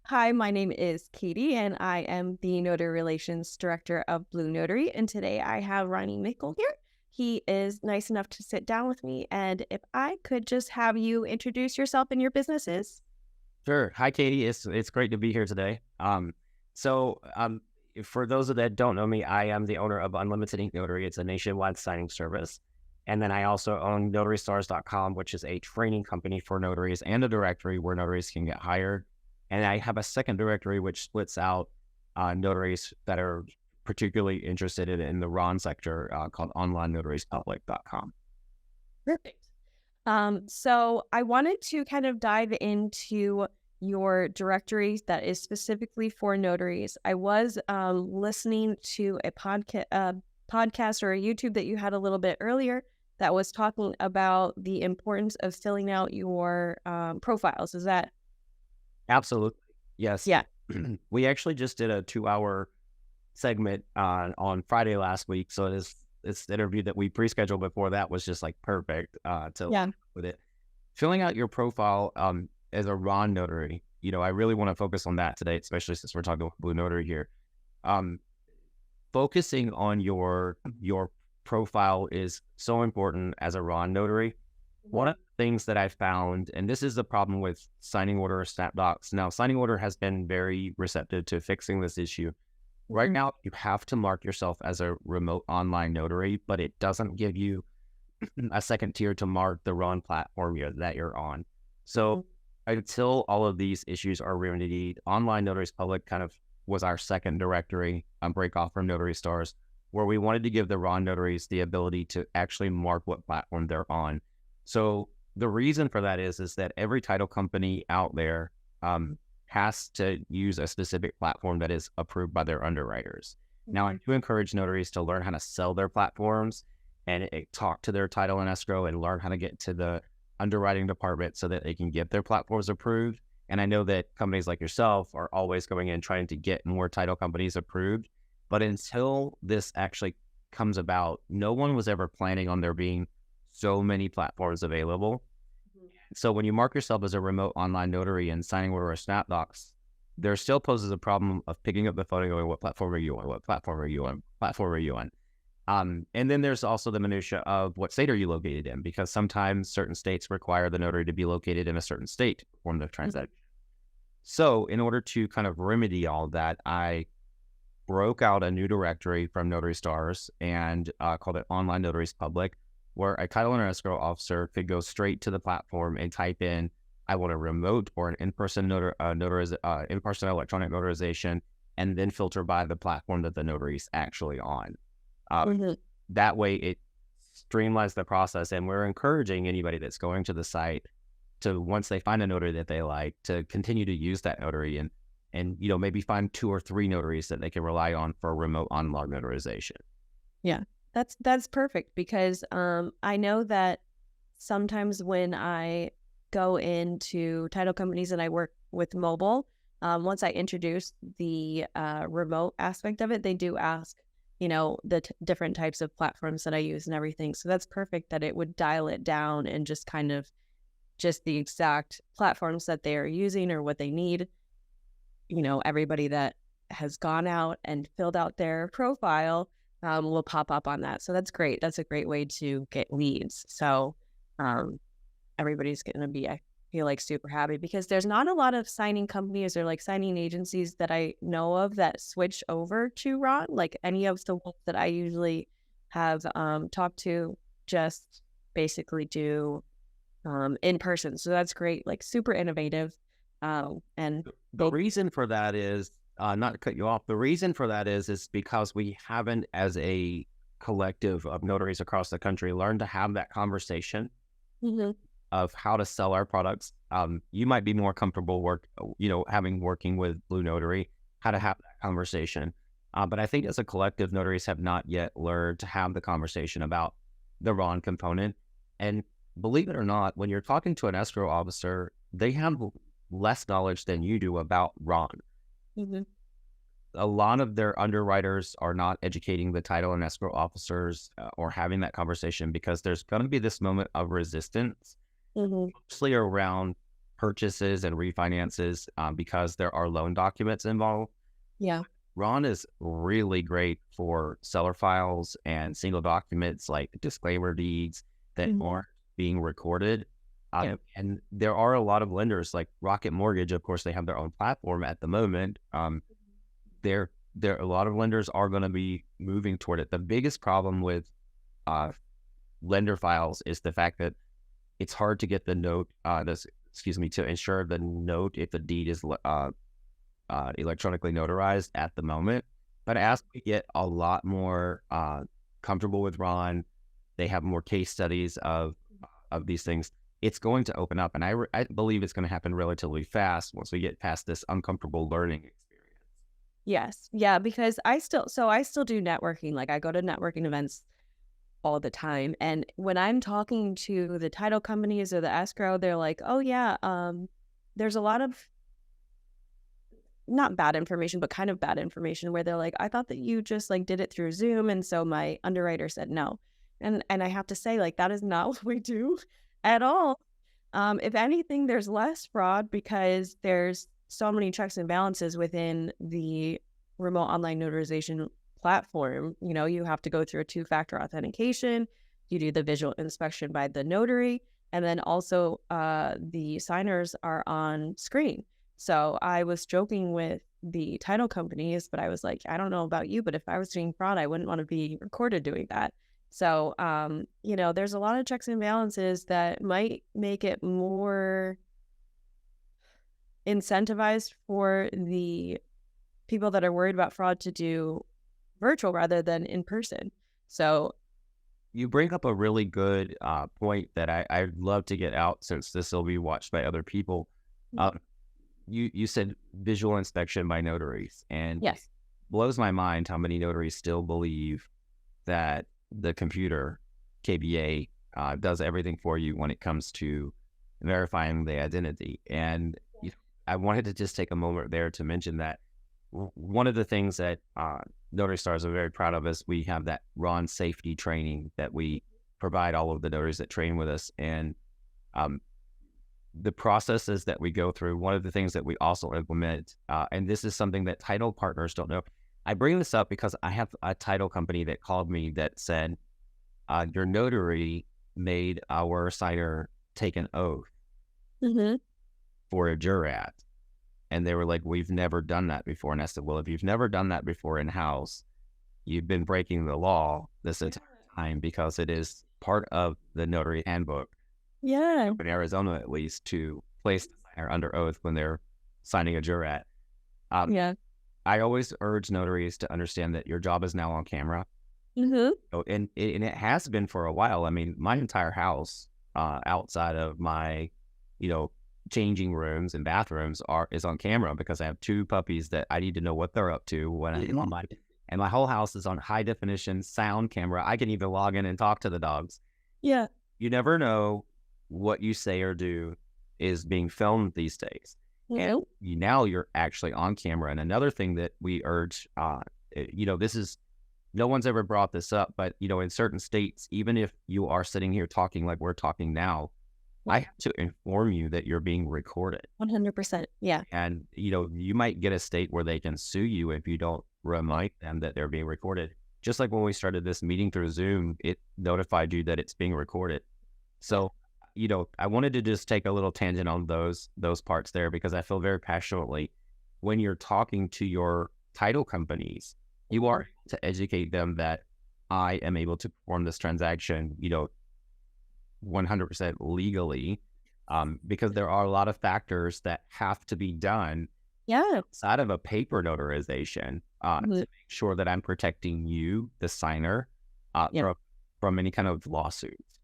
Hi, my name is Katie, and I am the Notary Relations Director of Blue Notary. And today I have Ronnie Mickle here. He is nice enough to sit down with me. And if I could just have you introduce yourself and your businesses. Sure. Hi, Katie. It's great to be here today. So for those that don't know me, I am the owner of Unlimited Ink Notary. It's a nationwide signing service. And then I also own NotaryStars.com, which is a training company for notaries and a directory where notaries can get hired. And I have a second directory which splits out notaries that are particularly interested in the RON sector called OnlineNotariesPublic.com. Perfect. So I wanted to kind of dive into your directory that is specifically for notaries. I was listening to a podcast or a YouTube that you had a little bit earlier that was talking about the importance of filling out your profiles. Is that? Absolutely. Yes. Yeah. We actually just did a 2-hour segment on Friday last week. So this interview that we pre-scheduled before that was just like perfect to Yeah. with it. Filling out your profile as a Ron notary, I really want to focus on that today, especially since we're talking with Blue Notary here. Um, Focusing on your profile is so important as a Ron notary. One of the things that I found, and this is the problem with signing order or snap docs. Now, signing order has been very receptive to fixing this issue. Right Mhm. now, you have to mark yourself as a remote online notary, but it doesn't give you a second tier to mark the RON platform that you're on. So Mhm. until all of these issues are remedied, Online Notaries Public kind of was our second directory, break off from Notary Stars, where we wanted to give the RON notaries the ability to actually mark what platform they're on. So the reason for that is that every title company out there has to use a specific platform that is approved by their underwriters. Now, I Mhm. do encourage notaries to learn how to sell their platforms and talk to their title and escrow and learn how to get to the underwriting department so that they can get their platforms approved. And I know that companies like yourself are always going in trying to get more title companies approved. But until this actually comes about, no one was ever planning on there being so many platforms available. Mhm. So when you mark yourself as a remote online notary and signing order or snap docs, there still poses a problem of picking up the phone and going, what platform are you on? What platform are you on? Platform are you on? And then there's also the minutia of what state are you located in? Because sometimes certain states require the notary to be located in a certain state to perform the Mhm. transaction. So in order to kind of remedy all that, I broke out a new directory from Notary Stars and called it Online Notaries Public, where a title and escrow officer could go straight to the platform and type in, I want a remote or an in-person in-person electronic notarization, and then filter by the platform that the notary is actually on. Uh, Mhm. that way, it streamlines the process, and we're encouraging anybody that's going to the site to, once they find a notary that they like, to continue to use that notary and maybe find 2 or 3 notaries that they can rely on for remote online notarization. Yeah. That's perfect because I know that sometimes when I go into title companies and I work with mobile, once I introduce the remote aspect of it, they do ask, the different types of platforms that I use and everything. So that's perfect that it would dial it down and just kind of just the exact platforms that they are using or what they need. Everybody that has gone out and filled out their profile will pop up on that. So that's great. That's a great way to get leads. So um, everybody's going to be, I feel like, super happy because there's not a lot of signing companies or like signing agencies that I know of that switch over to Ron. Like any of the ones that I usually have talked to just basically do in person. So that's great, like super innovative. And The they, reason for that is, not to cut you off, the reason for that is because we haven't, as a collective of notaries across the country, learned to have that conversation Mhm. of how to sell our products. You might be more comfortable working with Blue Notary, how to have that conversation. But I think as a collective, notaries have not yet learned to have the conversation about the RON component. And believe it or not, when you're talking to an escrow officer, they have less knowledge than you do about RON. Mhm. A lot of their underwriters are not educating the title and escrow officers or having that conversation because there's going to be this moment of resistance, Mhm. mostly around purchases and refinances because there are loan documents involved. Yeah. Ron is really great for seller files and single documents like disclaimer deeds that Mhm. aren't being recorded. Yeah. And there are a lot of lenders like Rocket Mortgage. Of course, they have their own platform at the moment. There, a lot of lenders are going to be moving toward it. The biggest problem with uh, lender files is the fact that it's hard to get the note, to ensure the note if the deed is electronically notarized at the moment. But as we get a lot more comfortable with Ron, they have more case studies of these things. It's going to open up, and I believe it's going to happen relatively fast once we get past this uncomfortable learning experience. Yes. Yeah, because I still do networking. Like I go to networking events all the time. And when I'm talking to the title companies or the escrow, they're like, "Oh yeah, there's a lot of not bad information, but kind of bad information where they're like, I thought that you just like did it through Zoom. And so my underwriter said no." And I have to say, like, that is not what we do at all. If anything, there's less fraud because there's so many checks and balances within the remote online notarization platform. You know, you have to go through a two-factor authentication. You do the visual inspection by the notary, and then also the signers are on screen. So I was joking with the title companies, but I was like, I don't know about you, but if I was doing fraud, I wouldn't want to be recorded doing that. So, you know, there's a lot of checks and balances that might make it more incentivized for the people that are worried about fraud to do virtual rather than in person. So, You bring up a really good point that I'd love to get out since this will be watched by other people. Uh, you said visual inspection by notaries, and it yes. blows my mind how many notaries still believe that the computer, KBA, does everything for you when it comes to verifying the identity. And I wanted to just take a moment there to mention that one of the things that Notary Stars are very proud of is we have that Ron safety training that we provide all of the notaries that train with us. And the processes that we go through, one of the things that we also implement, and this is something that title partners don't know. I bring this up because I have a title company that called me that said, your notary made our signer take an oath Mm-hmm. for a jurat. And they were like, we've never done that before. And I said, well, if you've never done that before in-house, you've been breaking the law this entire time because it is part of the notary handbook Yeah. in Arizona, at least, to place the signer under oath when they're signing a jurat. Yeah. I always urge notaries to understand that your job is now on camera. Mm-hmm. And it has been for a while. I mean, my entire house, outside of my, changing rooms and bathrooms is on camera because I have two puppies that I need to know what they're up to when I'm on and my whole house is on high definition sound camera. I can even log in and talk to the dogs. Yeah. You never know what you say or do is being filmed these days. And now you're actually on camera. And another thing that we urge, this is, no one's ever brought this up, but, in certain states, even if you are sitting here talking like we're talking now, I have to inform you that you're being recorded. 100%. Yeah. And, you might get a state where they can sue you if you don't remind them that they're being recorded. Just like when we started this meeting through Zoom, it notified you that it's being recorded. So, I wanted to just take a little tangent on those parts there because I feel very passionately when you're talking to your title companies, you are able to educate them that I am able to perform this transaction, 100% legally, because there are a lot of factors that have to be done outside of a paper notarization to make sure that I'm protecting you, the signer, from any kind of lawsuits.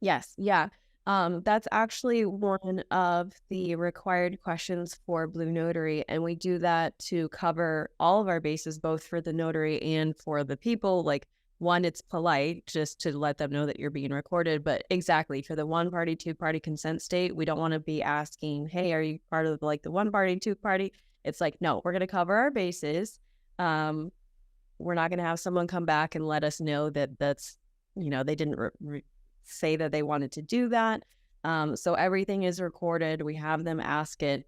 Yes. Yeah. That's actually one of the required questions for Blue Notary, and we do that to cover all of our bases, both for the notary and for the people. Like, one, it's polite just to let them know that you're being recorded, but exactly for the one party, two party consent state, we don't want to be asking, hey, are you part of like the one party, two party? It's like, no, we're going to cover our bases. We're not going to have someone come back and let us know that that's, they didn't say that they wanted to do that. So everything is recorded. We have them ask it.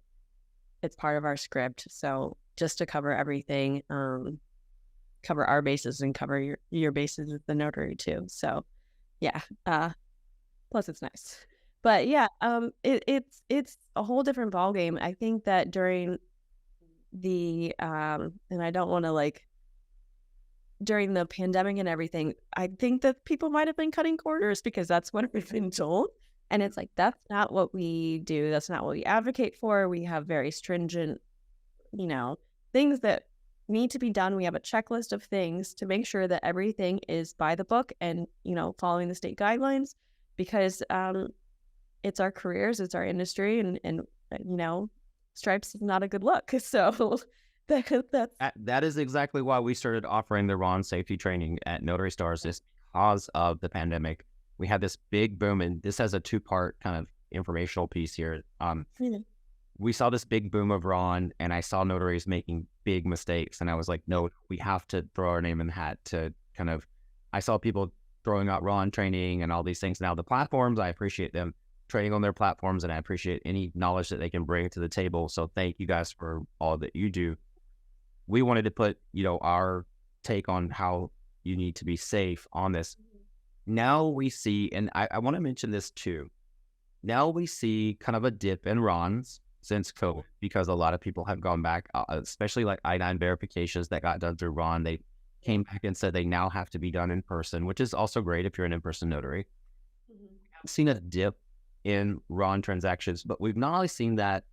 It's part of our script. So just to cover everything, cover our bases and cover your bases as the notary too. So yeah. Plus it's nice. But yeah, it's a whole different ballgame. I think that during the and I don't want to like during the pandemic and everything, I think that people might have been cutting corners because that's what we've been told. And it's like, that's not what we do. That's not what we advocate for. We have very stringent, things that need to be done. We have a checklist of things to make sure that everything is by the book and, following the state guidelines because it's our careers, it's our industry, and stripes is not a good look. So that is exactly why we started offering the RON safety training at Notary Stars is because of the pandemic. We had this big boom, and this has a two-part kind of informational piece here. We saw this big boom of RON, and I saw notaries making big mistakes, and I was like, no, we have to throw our name in the hat to kind of, I saw people throwing out RON training and all these things. Now the platforms, I appreciate them training on their platforms, and I appreciate any knowledge that they can bring to the table. So thank you guys for all that you do. We wanted to put, our take on how you need to be safe on this. Now we see, and I want to mention this too. Now we see kind of a dip in RONs since COVID because a lot of people have gone back, especially like I-9 verifications that got done through RON. They came back and said they now have to be done in person, which is also great if you're an in-person notary. I've seen a dip in RON transactions, but we've not only seen that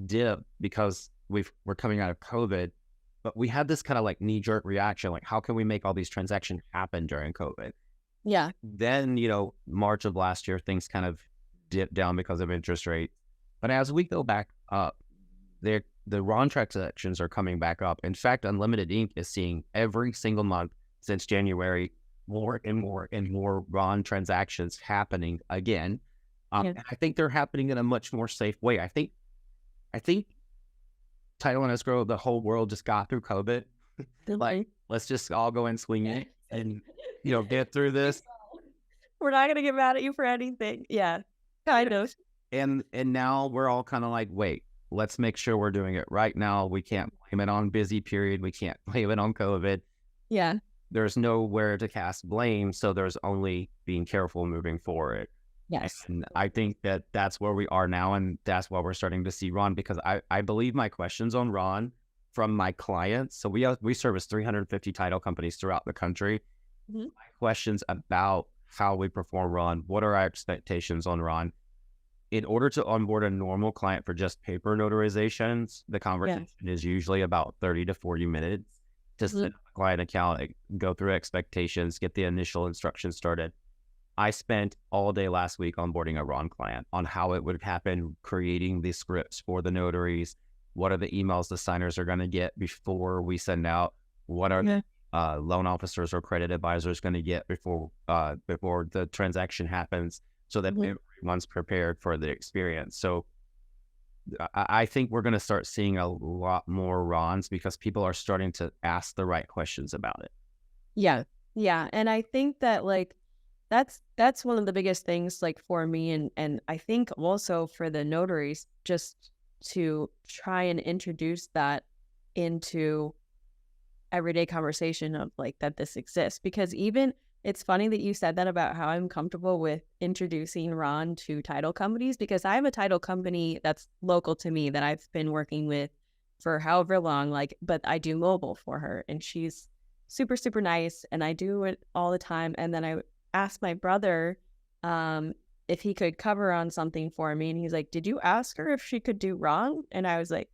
dip because we're coming out of COVID, but we had this kind of like knee-jerk reaction, like how can we make all these transactions happen during COVID? Yeah. Then, March of last year, things kind of dipped down because of interest rates. But as we go back up, the RON transactions are coming back up. In fact, Unlimited Ink is seeing every single month since January more and more and more RON transactions happening again. And I think they're happening in a much more safe way. I think title and escrow, the whole world just got through COVID. Like, let's just all go and swing it and, get through this. We're not going to get mad at you for anything. Yeah, kind of. And now we're all kind of like, wait, let's make sure we're doing it right now. We can't blame it on busy period. We can't blame it on COVID. Yeah. There's nowhere to cast blame. So there's only being careful moving forward. Yes. And I think that that's where we are now. And that's why we're starting to see RON, because I believe my questions on RON from my clients. So we service 350 title companies throughout the country. My questions about how we perform RON, what are our expectations on RON? In order to onboard a normal client for just paper notarizations, the conversation is usually about 30 to 40 minutes to set up a client account, go through expectations, get the initial instructions started. I spent all day last week onboarding a RON client on how it would happen, creating the scripts for the notaries. What are the emails the signers are going to get before we send out? What are loan officers or credit advisors going to get before the transaction happens, so that everyone's prepared for the experience. So I think we're going to start seeing a lot more RONs because people are starting to ask the right questions about it. Yeah. And I think that like, that's one of the biggest things like for me and I think also for the notaries, just to try and introduce that into everyday conversation of like that this exists. Because even it's funny that you said that about how I'm comfortable with introducing RON to title companies, because I have a title company that's local to me that I've been working with for however long, but I do mobile for her and she's super, super nice and I do it all the time. And then I asked my brother if he could cover on something for me. And he's like, did you ask her if she could do RON? And I was like,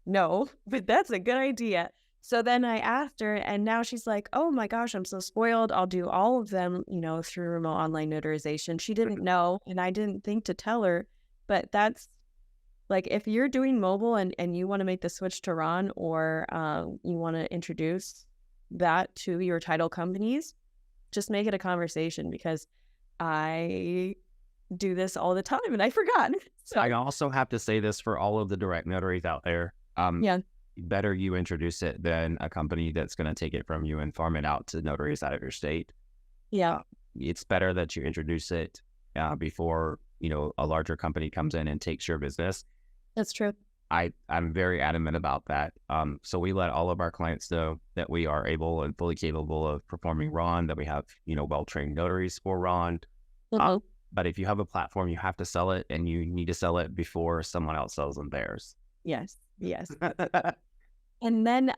no, but that's a good idea. So then I asked her and now she's like, oh my gosh, I'm so spoiled. I'll do all of them, through remote online notarization. She didn't know and I didn't think to tell her, but that's like, if you're doing mobile and you want to make the switch to RON or you want to introduce that to your title companies, just make it a conversation because I do this all the time and I forgot. So I also have to say this for all of the direct notaries out there. Better you introduce it than a company that's going to take it from you and farm it out to notaries out of your state. Yeah. It's better that you introduce it before a larger company comes in and takes your business. That's true. I'm very adamant about that. So we let all of our clients know that we are able and fully capable of performing RON, that we have, well-trained notaries for RON. Mhm. But if you have a platform, you have to sell it, and you need to sell it before someone else sells them theirs. Yes. Yes. And then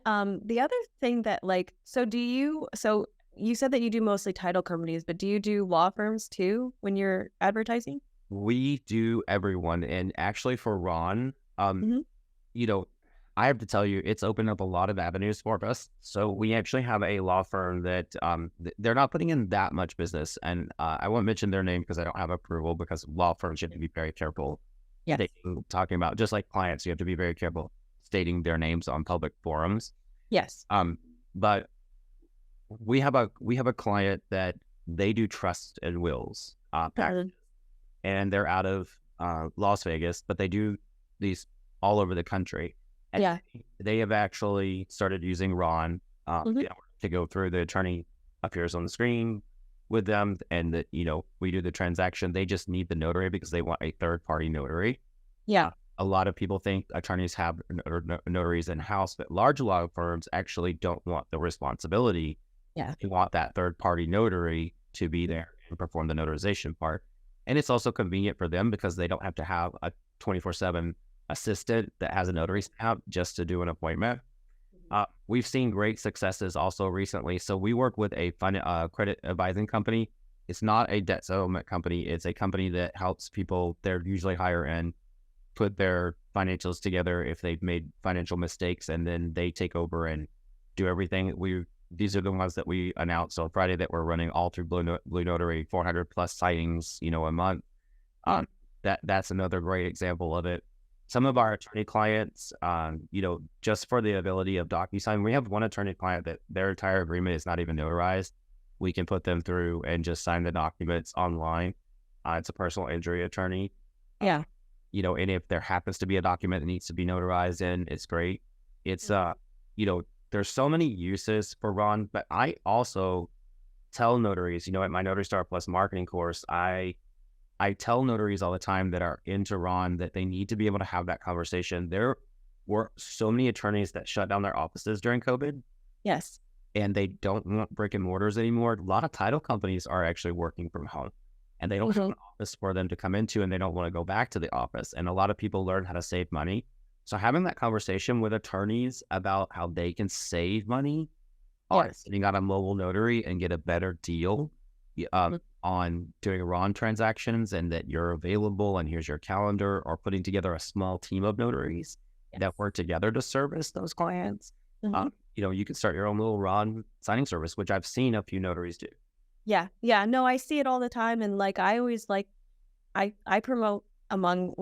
the other thing that so you said that you do mostly title companies, but do you do law firms too when you're advertising? We do everyone. And actually for Ron, Hmm. I have to tell you, it's opened up a lot of avenues for us. So we actually have a law firm that they're not putting in that much business. And I won't mention their name because I don't have approval, because law firms, you have to be very careful. Yes. Talking about, just like clients, you have to be very careful stating their names on public forums. Yes. But we have a client that they do trust and wills, Mhm. and they're out of Las Vegas, but they do these all over the country. And Yeah. they have actually started using Ron Hmm. to go through. The attorney appears on the screen with them, and that we do the transaction. They just need the notary because they want a third party notary. Yeah. A lot of people think attorneys have notaries in house, but large law firms actually don't want the responsibility. Yeah. They want that third party notary to be there and perform the notarization part. And it's also convenient for them because they don't have to have a 24/7 assistant that has a notary stamp just to do an appointment. We've seen great successes also recently. So we work with a credit advising company. It's not a debt settlement company. It's a company that helps people. They're usually higher end, put their financials together if they've made financial mistakes, and then they take over and do everything. These are the ones that we announced on Friday that we're running all through Blue Notary, 400 plus sightings, a month. Yeah. That's another great example of it. Some of our attorney clients, just for the ability of DocuSign, we have one attorney client that their entire agreement is not even notarized. We can put them through and just sign the documents online. It's a personal injury attorney. Yeah. And if there happens to be a document that needs to be notarized in, it's great. It's, there's so many uses for Ron, but I also tell notaries, at my Notary Star Plus marketing course, I tell notaries all the time that are into Ron that they need to be able to have that conversation. There were so many attorneys that shut down their offices during COVID, Yes. and they don't want brick and mortars anymore. A lot of title companies are actually working from home, and they don't have Mhm. an office for them to come into, and they don't want to go back to the office. And a lot of people learn how to save money. So having that conversation with attorneys about how they can save money on Yes. sitting on a mobile notary and get a better deal Mhm. on doing RON transactions, and that you're available and here's your calendar, or putting together a small team of notaries Yes. that work together to service those clients. Mhm. You can start your own little RON signing service, which I've seen a few notaries do. Yeah. Yeah. No, I see it all the time. And I always I promote among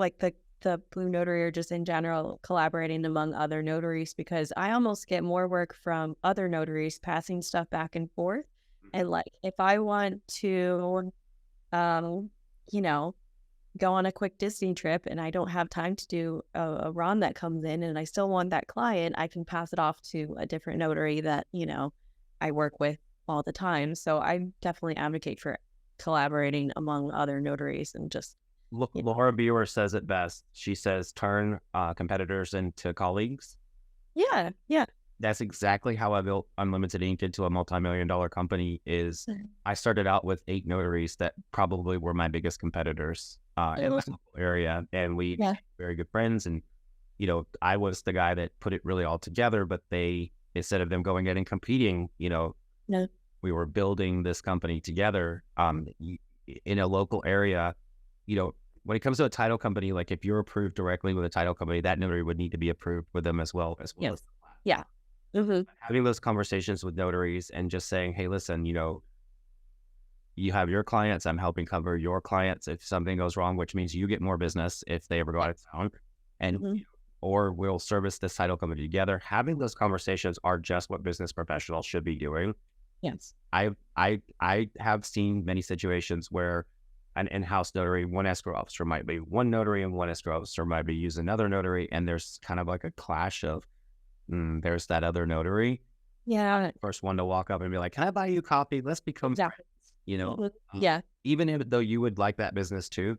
the Blue Notary, or just in general collaborating among other notaries, because I almost get more work from other notaries passing stuff back and forth. And if I want to, um, you know, go on a quick Disney trip and I don't have time to do a RON that comes in, and I still want that client, I can pass it off to a different notary that, I work with all the time. So I definitely advocate for collaborating among other notaries and just, you know, Laura Buer says it best. She says, turn competitors into colleagues. yeah, yeah. That's exactly how I built Unlimited Ink into a multi-million-dollar company. Is Mhm. I started out with 8 notaries that probably were my biggest competitors in the local area, and we Yeah. became very good friends. And I was the guy that put it really all together, but they, instead of them going in and competing, No. we were building this company together in a local area. When it comes to a title company, like if you're approved directly with a title company, that notary would need to be approved with them as well as Yes. the Yeah. platform. Hmm. Having those conversations with notaries and just saying, hey, listen, you have your clients, I'm helping cover your clients if something goes wrong, which means you get more business if they ever go out of town, and Hmm. or we'll service this title company together. Having those conversations are just what business professionals should be doing. Yes. I have seen many situations where an in-house notary, one escrow officer might be one notary, and one escrow officer might be using another notary, and there's kind of like a clash of there's that other notary. Yeah. First one to walk up and be like, "Can I buy you coffee? Let's become friends." Exactly. You know, Mhm. uh, Yeah. even if though you would like that business too,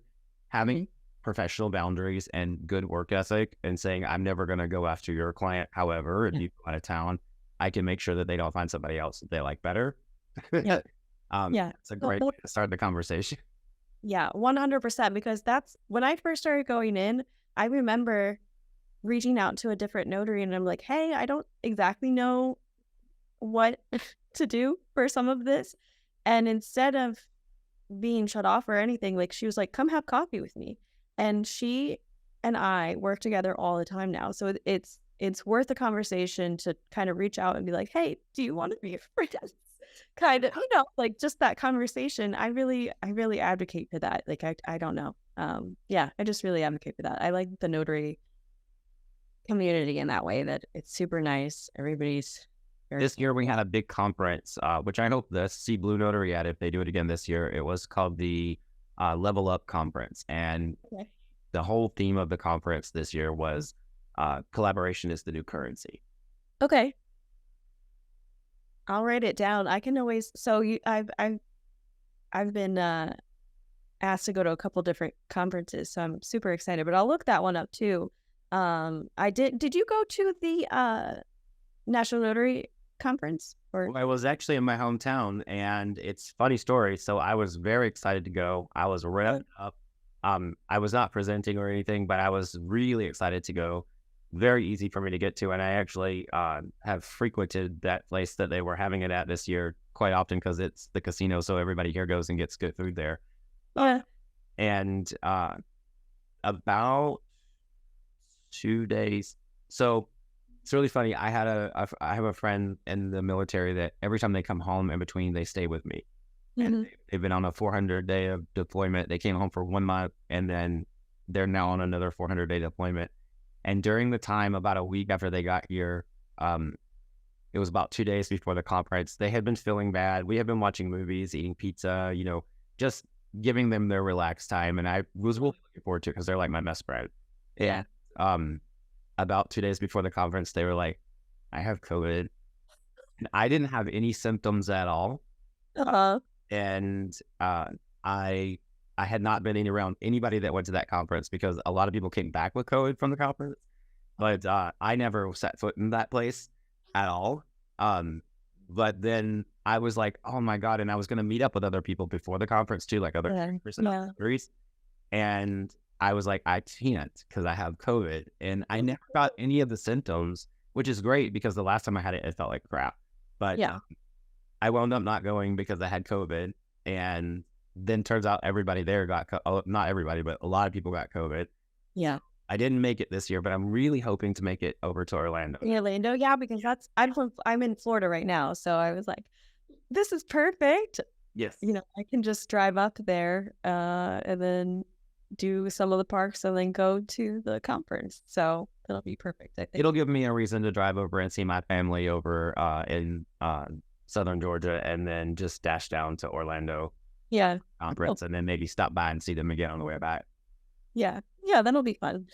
having professional boundaries and good work ethic and saying, I'm never going to go after your client. However, if you go out of town, I can make sure that they don't find somebody else that they like better. Yeah. Yeah. It's a great way to start the conversation. Yeah, 100%. Because that's when I first started going in, I remember reaching out to a different notary and I'm like, hey, I don't exactly know what to do for some of this. And instead of being shut off or anything, like she was like, come have coffee with me. And she and I work together all the time now. So it's worth a conversation to kind of reach out and be like, hey, do you want to be a friend? Kind of, like just that conversation. I really advocate for that. Like, I don't know. Yeah, I just really advocate for that. I like the notary community in that way, that it's super nice. Everybody's very This year we had a big conference, which I hope to see Blue Notary at if they do it again this year. It was called the Level Up Conference. And okay. the whole theme of the conference this year was collaboration is the new currency. Okay. I'll write it down. I can always, so I've been asked to go to a couple different conferences, so I'm super excited, but I'll look that one up too. Did you go to the National Notary Conference? Or I was actually in my hometown, and it's a funny story. So I was very excited to go. I was revved up. I was not presenting or anything, but I was really excited to go. Very easy for me to get to, and I actually have frequented that place that they were having it at this year quite often because it's the casino, so everybody here goes and gets good food there. yeah. And about 2 days. So it's really funny. I have a friend in the military that every time they come home in between, they stay with me. And they've been on a 400-day of deployment. They came home for 1 month, and then they're now on another 400-day deployment. And during the time, about a week after they got here, it was about 2 days before the conference, they had been feeling bad. We had been watching movies, eating pizza, just giving them their relaxed time. And I was really looking forward to it because they're like my best friend. Yeah. And about 2 days before the conference, they were like, I have COVID. And I didn't have any symptoms at all. And I had not been around anybody that went to that conference because a lot of people came back with COVID from the conference, but I never set foot in that place at all. But then I was like, oh my God. And I was going to meet up with other people before the conference too, like other personalities. And I was like, I can't because I have COVID, and I never got any of the symptoms, which is great because the last time I had it, it felt like crap. But I wound up not going because I had COVID, and then turns out everybody there got, not everybody, but a lot of people got COVID. Yeah. I didn't make it this year, but I'm really hoping to make it over to Orlando. Orlando, yeah, because I'm in Florida right now, so I was like, this is perfect. Yes. I can just drive up there and then do some of the parks and then go to the conference. So that'll be perfect, I think. It'll give me a reason to drive over and see my family over in southern Georgia, and then just dash down to Orlando. Yeah. Conference, and then maybe stop by and see them again on the way back. Yeah, that'll be fun.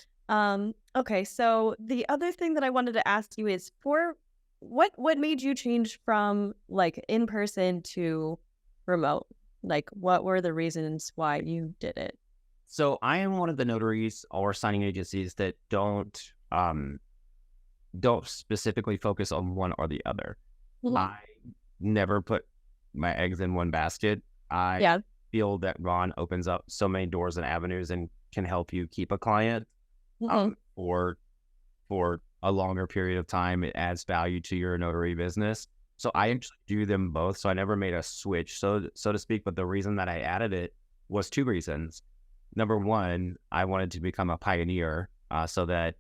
Okay, so the other thing that I wanted to ask you is, for what made you change from like in person to remote? Like, what were the reasons why you did it? So I am one of the notaries or signing agencies that don't specifically focus on one or the other. I never put my eggs in one basket. I feel that Ron opens up so many doors and avenues and can help you keep a client for a longer period of time. It adds value to your notary business. So I actually do them both. So I never made a switch, so to speak. But the reason that I added it was 2 reasons. Number one, I wanted to become a pioneer so that,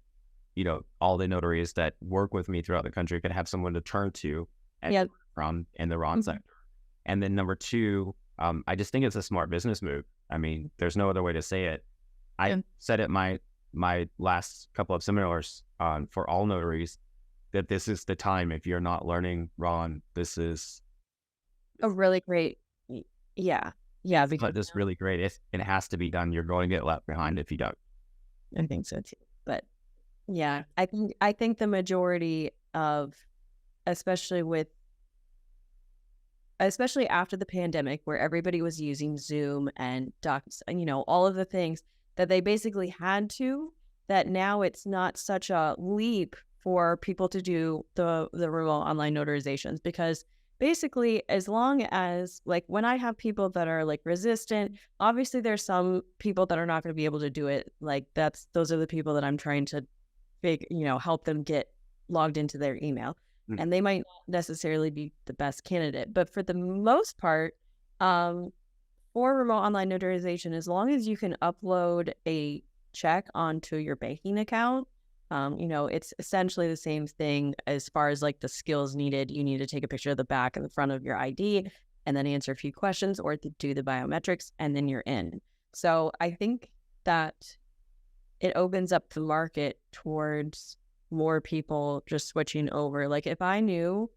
all the notaries that work with me throughout the country could have someone to turn to from in the Ron sector. And then number two, I just think it's a smart business move. I mean, there's no other way to say it. I said at my last couple of seminars for all notaries that this is the time. If you're not learning Ron, this is a really great, because this really great. It has to be done. You're going to get left behind if you don't. I think so too. But yeah, I think the majority of, especially after the pandemic, where everybody was using Zoom and Docs, all of the things, that they basically had to, that now it's not such a leap for people to do the remote online notarizations, because basically, as long as, like, when I have people that are like resistant, obviously there's some people that are not going to be able to do it. Like, those are the people that I'm trying to help them get logged into their email. And they might not necessarily be the best candidate. But for the most part, for remote online notarization, as long as you can upload a check onto your banking account, it's essentially the same thing as far as like the skills needed. You need to take a picture of the back and the front of your ID and then answer a few questions or do the biometrics, and then you're in. So I think that it opens up the market towards more people just switching over. Like, if I knew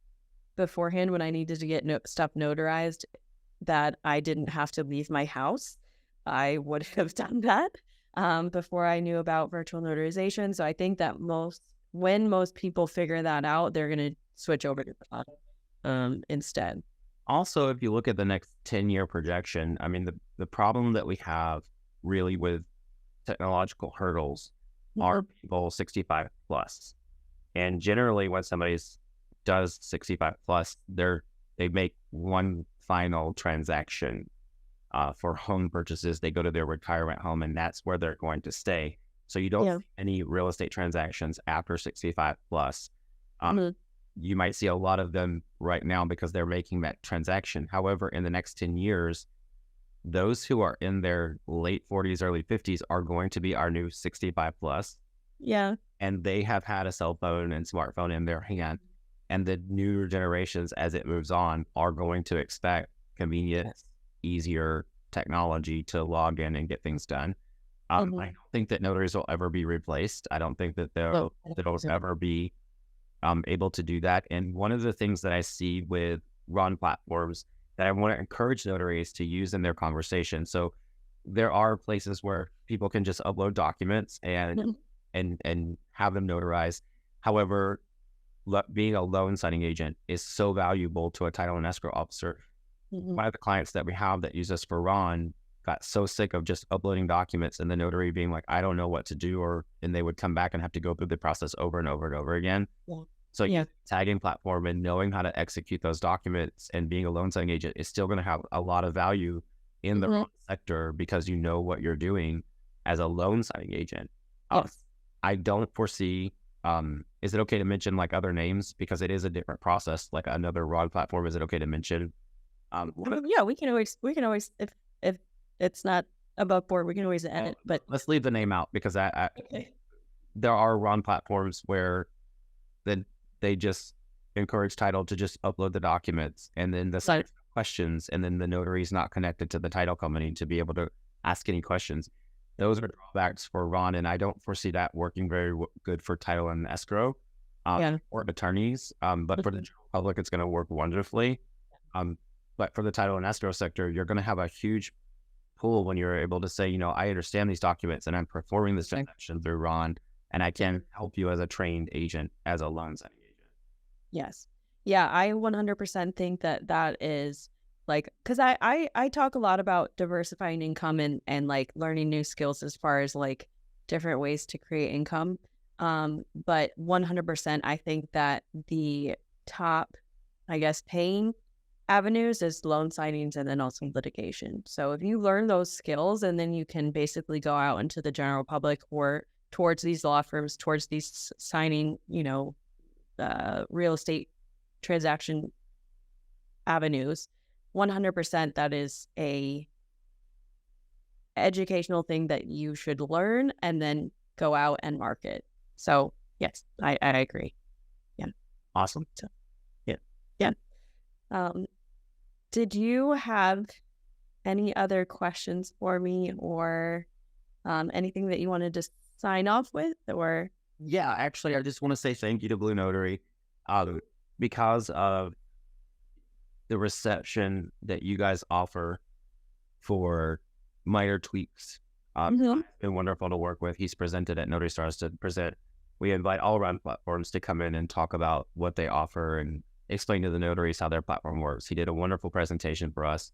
beforehand when I needed to get stuff notarized that I didn't have to leave my house, I would have done that before I knew about virtual notarization. So I think that when most people figure that out, they're going to switch over to that instead. Also, if you look at the next 10-year projection, I mean, the problem that we have really with technological hurdles are people 65 plus. And generally when somebody does 65 plus, they make one final transaction for home purchases. They go to their retirement home and that's where they're going to stay. So you don't see any real estate transactions after 65 plus. You might see a lot of them right now because they're making that transaction. However, in the next 10 years, those who are in their late 40s, early 50s are going to be our new 65 plus. Yeah. And they have had a cell phone and smartphone in their hand. And the newer generations, as it moves on, are going to expect convenient, easier technology to log in and get things done. I don't think that notaries will ever be replaced. I don't think that they'll ever be able to do that. And one of the things that I see with RON platforms that I want to encourage notaries to use in their conversation. So there are places where people can just upload documents and have them notarized. However, being a loan signing agent is so valuable to a title and escrow officer. One of the clients that we have that use us for RON got so sick of just uploading documents and the notary being like, I don't know what to do, and they would come back and have to go through the process over and over and over again. So tagging platform and knowing how to execute those documents and being a loan signing agent is still going to have a lot of value in the sector because you know what you're doing as a loan signing agent. I don't foresee, is it okay to mention like other names? Because it is a different process, like another RON platform. Is it okay to mention? We can always, if it's not above board, we can always edit, but let's leave the name out because there are RON platforms where they just encourage title to just upload the documents and then the questions, and then the notary is not connected to the title company to be able to ask any questions. Those are drawbacks for RON, and I don't foresee that working very good for title and escrow or attorneys. But for the general public, it's going to work wonderfully. But for the title and escrow sector, you're going to have a huge pool when you're able to say, I understand these documents and I'm performing this transaction through RON, and I can help you as a trained agent, as a loan signing agent. Yes. Yeah, I 100% think that is like, because I talk a lot about diversifying income and like learning new skills as far as like different ways to create income. But 100%, I think that the top, I guess, paying avenues is loan signings and then also litigation. So if you learn those skills and then you can basically go out into the general public or towards these law firms, towards these signing, real estate transaction avenues, 100% that is a educational thing that you should learn and then go out and market. So yes, I agree. Yeah. Awesome. So, yeah. Did you have any other questions for me or anything that you wanted to sign off with, or? Yeah, actually, I just want to say thank you to Blue Notary because of the reception that you guys offer for minor tweaks. It's been wonderful to work with. He's presented at Notary Stars to present. We invite all around platforms to come in and talk about what they offer and explain to the notaries how their platform works. He did a wonderful presentation for us.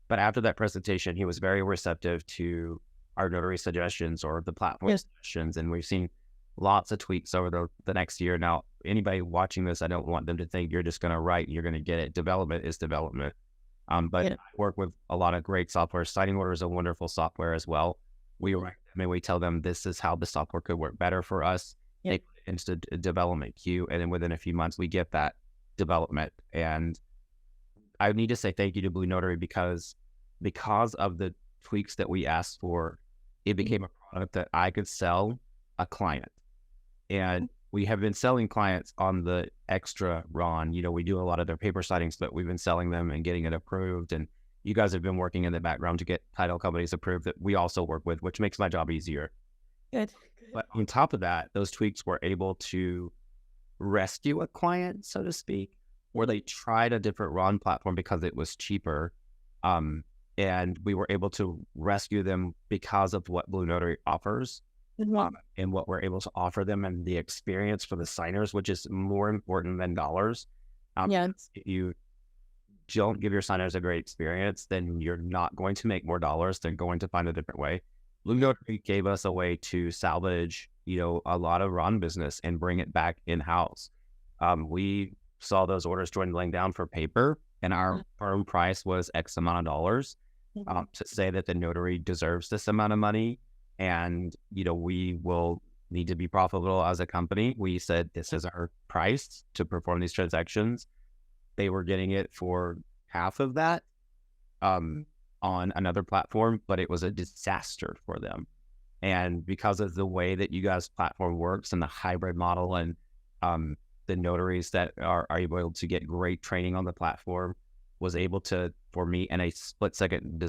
But after that presentation, he was very receptive to our notary suggestions or the platform Yes. suggestions, and we've seen lots of tweaks over the next year. Now, anybody watching this, I don't want them to think you're just going to write, you're going to get it. Development is development. But Yeah. I work with a lot of great software. Signing Order is a wonderful software as well. We recommend, we tell them this is how the software could work better for us. Yeah. They put it into the development queue, and then within a few months, we get that development. And I need to say thank you to Blue Notary because of the tweaks that we asked for, it became a product that I could sell a client. And we have been selling clients on the extra, Ron. We do a lot of their paper sightings, but we've been selling them and getting it approved. And you guys have been working in the background to get title companies approved that we also work with, which makes my job easier. Good. But on top of that, those tweaks were able to rescue a client, so to speak, where they tried a different Ron platform because it was cheaper. And we were able to rescue them because of what Blue Notary offers. And what we're able to offer them and the experience for the signers, which is more important than dollars. If you don't give your signers a great experience, then you're not going to make more dollars. They're going to find a different way. Blue Notary gave us a way to salvage, a lot of Ron business and bring it back in-house. We saw those orders dwindling down for paper, and our firm price was X amount of dollars. To say that the notary deserves this amount of money, and, we will need to be profitable as a company. We said, this is our price to perform these transactions. They were getting it for half of that on another platform, but it was a disaster for them. And because of the way that you guys' platform works and the hybrid model and the notaries that are able to get great training on the platform, was able to, for me, in a split second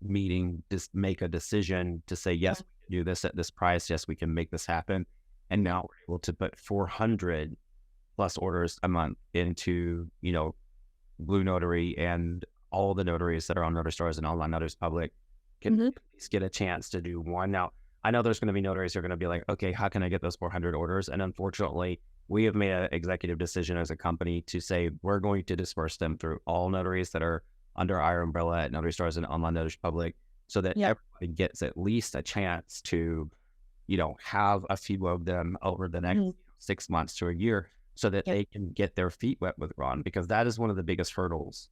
meeting, just make a decision to say, yes, we can do this at this price. Yes, we can make this happen. And now we're able to put 400 plus orders a month into, Blue Notary, and all the notaries that are on Notary Stars and Online Notaries Public can at least get a chance to do one. Now, I know there's going to be notaries who are going to be like, okay, how can I get those 400 orders? And unfortunately, we have made an executive decision as a company to say, we're going to disperse them through all notaries that are under our umbrella at Notary Stars and Online Notaries Public, so that everybody gets at least a chance to, have a few of them over the next 6 months to a year, so that they can get their feet wet with Ron, because that is one of the biggest hurdles.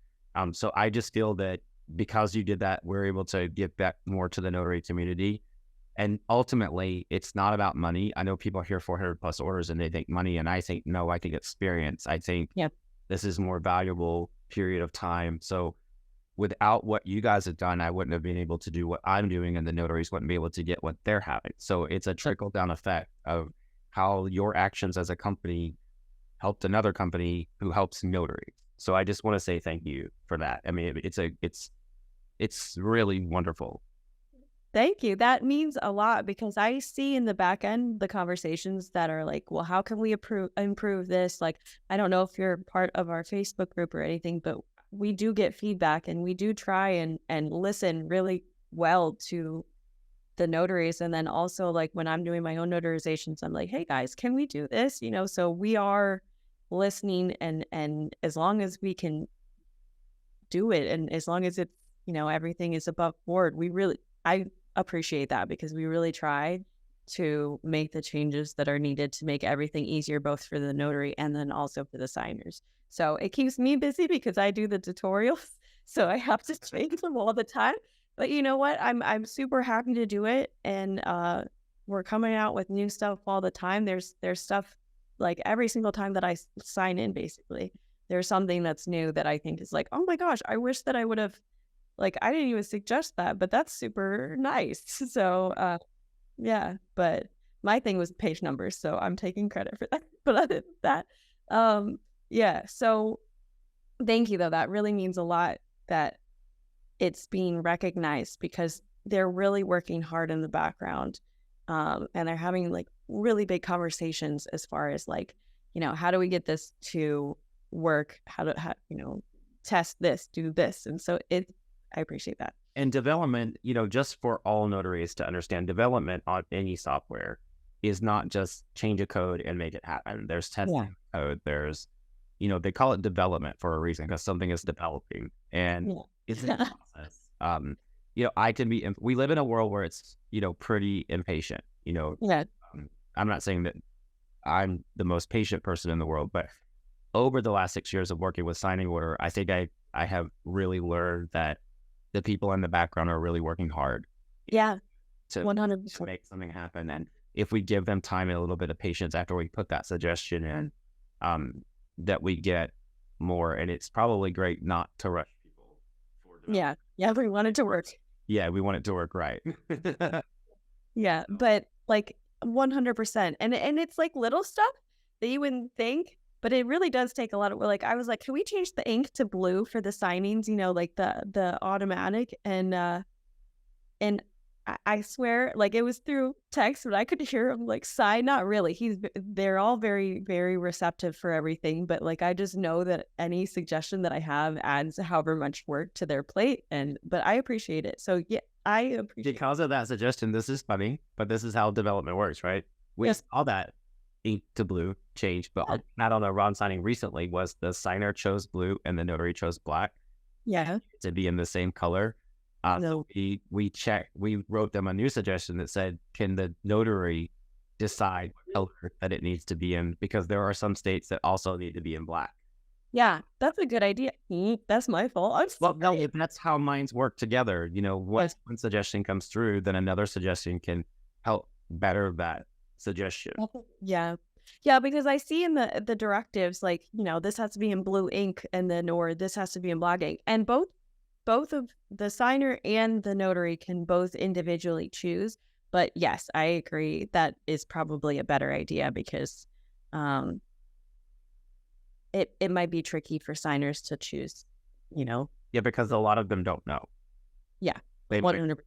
So I just feel that because you did that, we're able to give back more to the notary community. And ultimately, it's not about money. I know people hear 400 plus orders and they think money, and I think, no, I think experience. I think this is more valuable period of time. So without what you guys have done, I wouldn't have been able to do what I'm doing, and the notaries wouldn't be able to get what they're having. So it's a trickle down effect of how your actions as a company helped another company who helps notaries. So I just want to say thank you for that. I mean, it's really wonderful. Thank you. That means a lot, because I see in the back end the conversations that are like, well, how can we improve this? Like, I don't know if you're part of our Facebook group or anything, but we do get feedback, and we do try and listen really well to the notaries. And then also, like, when I'm doing my own notarizations, I'm like, hey guys, can we do this? So we are listening, and as long as we can do it, and as long as it's, everything is above board, I appreciate that, because we really try to make the changes that are needed to make everything easier, both for the notary and then also for the signers. So it keeps me busy because I do the tutorials, so I have to change them all the time. But you know what? I'm super happy to do it, and we're coming out with new stuff all the time. There's stuff, like, every single time that I sign in, basically, there's something that's new that I think is like, oh my gosh, I wish that I would have, like, I didn't even suggest that, but that's super nice. So yeah, but my thing was page numbers, so I'm taking credit for that. But other than that, yeah. So thank you, though. That really means a lot that it's being recognized, because they're really working hard in the background, and they're having, like, really big conversations as far as, like, how do we get this to work? How test this, do this, and so I appreciate that. And development, just for all notaries to understand, development on any software is not just change a code and make it happen. There's testing code. There's, they call it development for a reason, because something is developing, and it's a process. I can be, we live in a world where it's, pretty impatient, Yeah. I'm not saying that I'm the most patient person in the world, but over the last 6 years of working with signing order, I think I have really learned that the people in the background are really working hard Yeah. to 100%. make something happen. And if we give them time and a little bit of patience after we put that suggestion in, that we get more. And it's probably great not to rush people for development. Yeah. Yeah. We want it to work. Yeah, we want it to work right. Yeah. But like 100%. And it's like little stuff that you wouldn't think, but it really does take a lot of, like, I was like, can we change the ink to blue for the signings, like the automatic? And I swear, like, it was through text, but I could hear him like sigh. Not really. They're all very, very receptive for everything. But like, I just know that any suggestion that I have adds however much work to their plate. But I appreciate it. So yeah, I appreciate it. Because of that suggestion, this is funny, but this is how development works, right? We Yes. saw that ink to blue change, but not on a Ron signing recently was the signer chose blue and the notary chose black Yeah. to be in the same color. No. So we wrote them a new suggestion that said, can the notary decide what color that it needs to be in? Because there are some states that also need to be in black. Yeah, that's a good idea. That's my fault. I'm Well, no, sorry. that's how minds work together. Once Yes. one suggestion comes through, then another suggestion can help better that suggestion. Yeah. Yeah, because I see in the directives, like, this has to be in blue ink or this has to be in black ink. And both of the signer and the notary can both individually choose. But yes, I agree. That is probably a better idea because it might be tricky for signers to choose, Yeah, because a lot of them don't know. Yeah. They might, 100.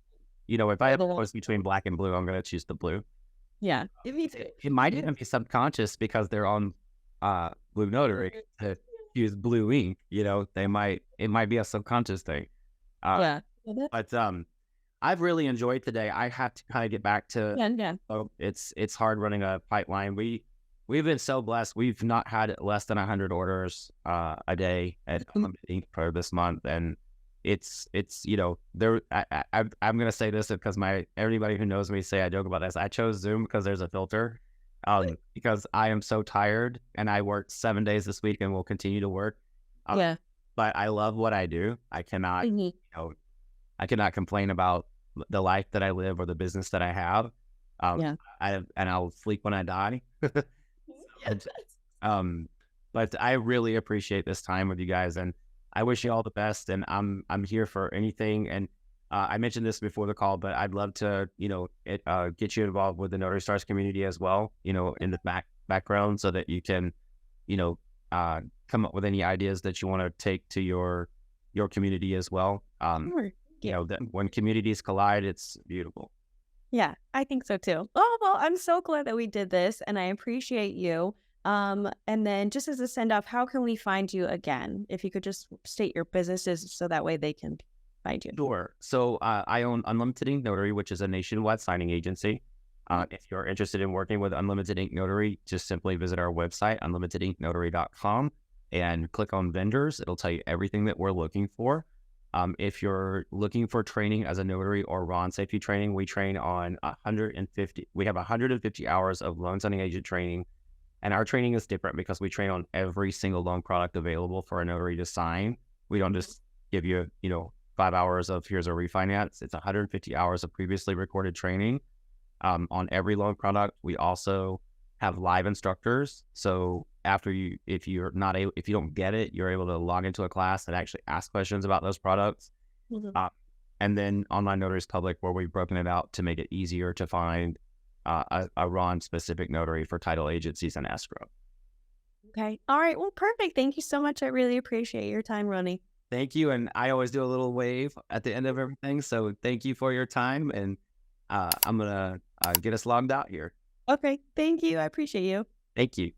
if I have a choice between black and blue, I'm going to choose the blue. Yeah. It might even be subconscious because they're on Blue Notary to use blue ink. It might be a subconscious thing. Yeah. But I've really enjoyed today. I have to kind of get back to. Yeah. So it's hard running a pipeline. We've been so blessed. We've not had less than 100 orders a day at Ink for this month, and it's there. I'm gonna say this because everybody who knows me say I joke about this. I chose Zoom because there's a filter. Because I am so tired and I worked 7 days this week and will continue to work. Yeah. But I love what I do. I cannot, I cannot complain about the life that I live or the business that I have. Yeah. And I'll sleep when I die. But I really appreciate this time with you guys, and I wish you all the best. And I'm here for anything. And I mentioned this before the call, but I'd love to, get you involved with the Notary Stars community as well, in the background so that you can, come up with any ideas that you want to take to your community as well. Sure. That when communities collide, it's beautiful. Yeah, I think so too. Oh, well, I'm so glad that we did this and I appreciate you. And then just as a send off, how can we find you again? If you could just state your businesses so that way they can find you. Sure. So I own Unlimited Ink Notary, which is a nationwide signing agency. If you're interested in working with Unlimited Ink Notary, just simply visit our website, unlimitedinknotary.com, and click on vendors. It'll tell you everything that we're looking for. If you're looking for training as a notary or Ron safety training, we train on 150. We have 150 hours of loan signing agent training. And our training is different because we train on every single loan product available for a notary to sign. We don't just give you, 5 hours of here's a refinance. It's 150 hours of previously recorded training on every loan product. We also have live instructors. So if you don't get it, you're able to log into a class and actually ask questions about those products. Mhm. And then Online Notaries Public, where we've broken it out to make it easier to find a Ron specific notary for title agencies and escrow. Okay. All right. Well, perfect. Thank you so much. I really appreciate your time, Ronnie. Thank you. And I always do a little wave at the end of everything. So thank you for your time. And I'm going to get us logged out here. Okay. Thank you. I appreciate you. Thank you.